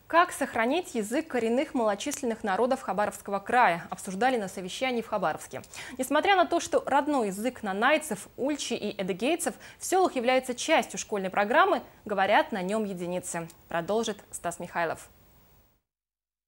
Как сохранить язык коренных малочисленных народов Хабаровского края, обсуждали на совещании в Хабаровске. Несмотря на то, что родной язык нанайцев, ульчи и эдыгейцев в селах является частью школьной программы, говорят на нем единицы. Продолжит Стас Михайлов.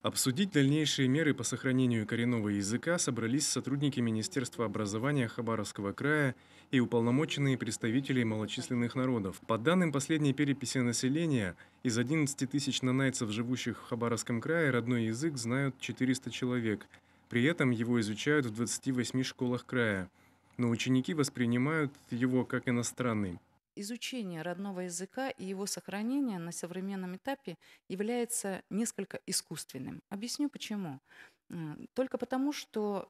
Обсудить дальнейшие меры по сохранению коренного языка собрались сотрудники Министерства образования Хабаровского края и уполномоченные представители малочисленных народов. По данным последней переписи населения, из 11 тысяч нанайцев, живущих в Хабаровском крае, родной язык знают 400 человек. При этом его изучают в 28 школах края. Но ученики воспринимают его как иностранный. Изучение родного языка и его сохранение на современном этапе является несколько искусственным. Объясню почему. Только потому, что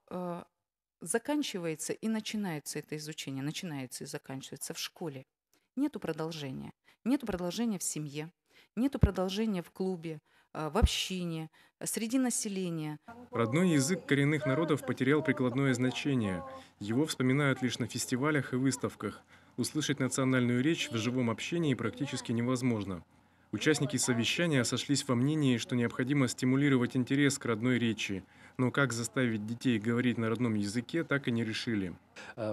заканчивается и начинается это изучение, начинается и заканчивается в школе. Нету продолжения. Нету продолжения в семье, нету продолжения в клубе, в общине, среди населения. Родной язык коренных народов потерял прикладное значение. Его вспоминают лишь на фестивалях и выставках. Услышать национальную речь в живом общении практически невозможно. Участники совещания сошлись во мнении, что необходимо стимулировать интерес к родной речи. Но как заставить детей говорить на родном языке, так и не решили.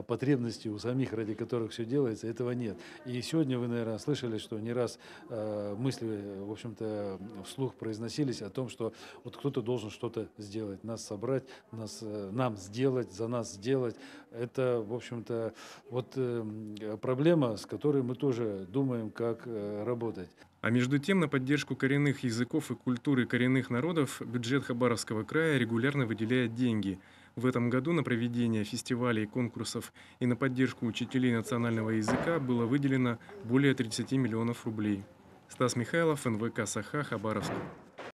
Потребностей у самих, ради которых все делается, этого нет. И сегодня вы, наверное, слышали, что не раз мысли, в общем-то, вслух произносились о том, что вот кто-то должен что-то сделать, нас собрать, нам сделать, за нас сделать. Это, в общем-то, вот проблема, с которой мы тоже думаем, как работать. А между тем, на поддержку коренных языков и культуры коренных народов бюджет Хабаровского края регулярно выделяет деньги. В этом году на проведение фестивалей, конкурсов и на поддержку учителей национального языка было выделено более 30 миллионов рублей. Стас Михайлов, НВК «Саха», Хабаровск.